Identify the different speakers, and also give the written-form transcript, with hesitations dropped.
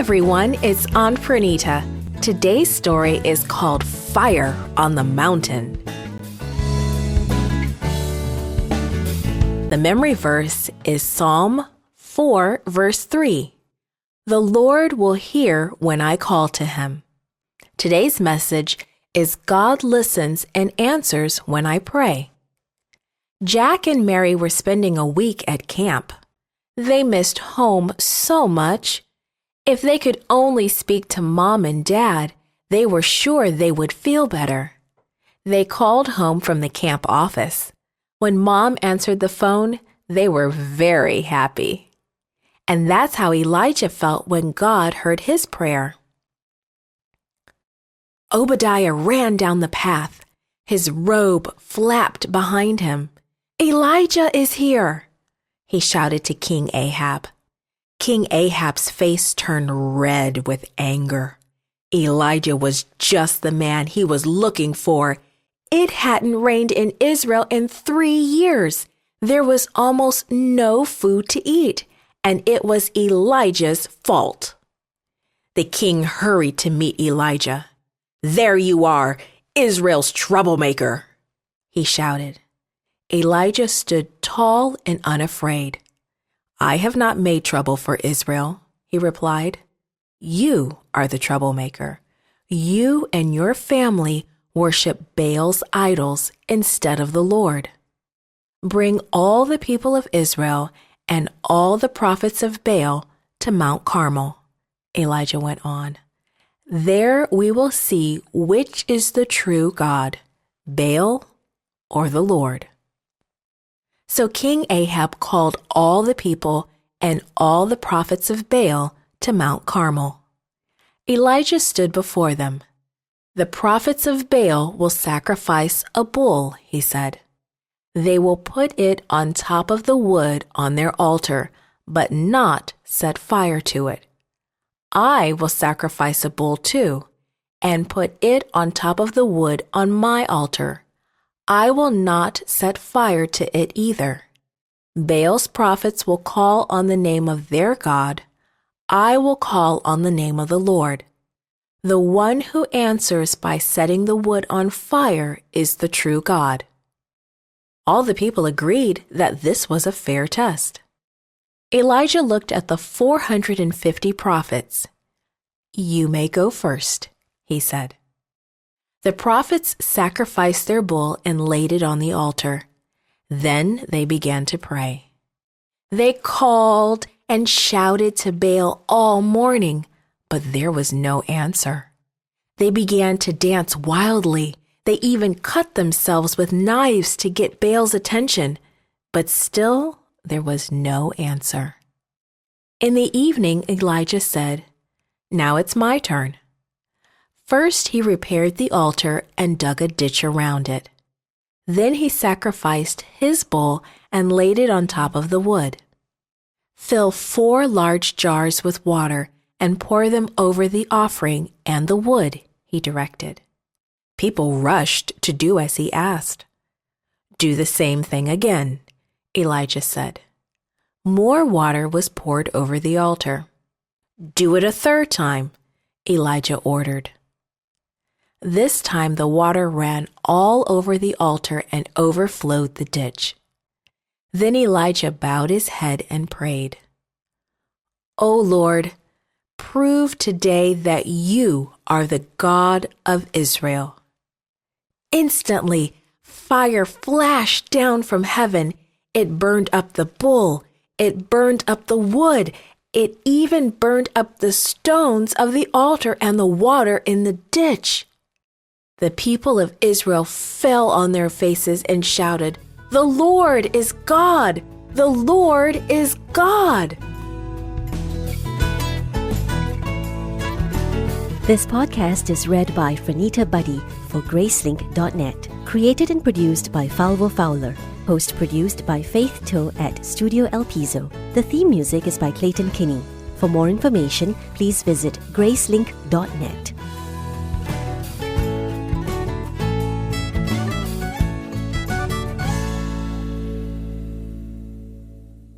Speaker 1: everyone, it's Aunt Pranita. Today's story is called Fire on the Mountain. The memory verse is Psalm 4, verse 3. The Lord will hear when I call to him. Today's message is God listens and answers when I pray. Jack and Mary were spending a week at camp. They missed home so much. If they could only speak to Mom and Dad, they were sure they would feel better. They called home from the camp office. When Mom answered the phone, they were very happy. And that's how Elijah felt when God heard his prayer. Obadiah ran down the path. His robe flapped behind him. "Elijah is here!" he shouted to King Ahab. King Ahab's face turned red with anger. Elijah was just the man he was looking for. It hadn't rained in Israel in 3 years. There was almost no food to eat, and it was Elijah's fault. The king hurried to meet Elijah. "There you are, Israel's troublemaker," he shouted. Elijah stood tall and unafraid. "I have not made trouble for Israel," he replied. "You are the troublemaker. You and your family worship Baal's idols instead of the Lord. Bring all the people of Israel and all the prophets of Baal to Mount Carmel," Elijah went on. "There we will see which is the true God, Baal or the Lord." So King Ahab called all the people and all the prophets of Baal to Mount Carmel. Elijah stood before them. "The prophets of Baal will sacrifice a bull," he said. "They will put it on top of the wood on their altar, but not set fire to it. I will sacrifice a bull too, and put it on top of the wood on my altar. I will not set fire to it either. Baal's prophets will call on the name of their God. I will call on the name of the Lord. The one who answers by setting the wood on fire is the true God." All the people agreed that this was a fair test. Elijah looked at the 450 prophets. "You may go first," he said. The prophets sacrificed their bull and laid it on the altar. Then they began to pray. They called and shouted to Baal all morning, but there was no answer. They began to dance wildly. They even cut themselves with knives to get Baal's attention, but still there was no answer. In the evening, Elijah said, "Now it's my turn." First, he repaired the altar and dug a ditch around it. Then he sacrificed his bull and laid it on top of the wood. "Fill 4 large jars with water and pour them over the offering and the wood," he directed. People rushed to do as he asked. "Do the same thing again," Elijah said. More water was poured over the altar. "Do it a 3rd time," Elijah ordered. This time the water ran all over the altar and overflowed the ditch. Then Elijah bowed his head and prayed, "O Lord, prove today that you are the God of Israel." Instantly, fire flashed down from heaven. It burned up the bull. It burned up the wood. It even burned up the stones of the altar and the water in the ditch. The people of Israel fell on their faces and shouted, "The Lord is God! The Lord is God!"
Speaker 2: This podcast is read by Pranita Buddy for Gracelink.net. Created and produced by Falvo Fowler. Post-produced by Faith Toe at Studio El Piso. The theme music is by Clayton Kinney. For more information, please visit Gracelink.net.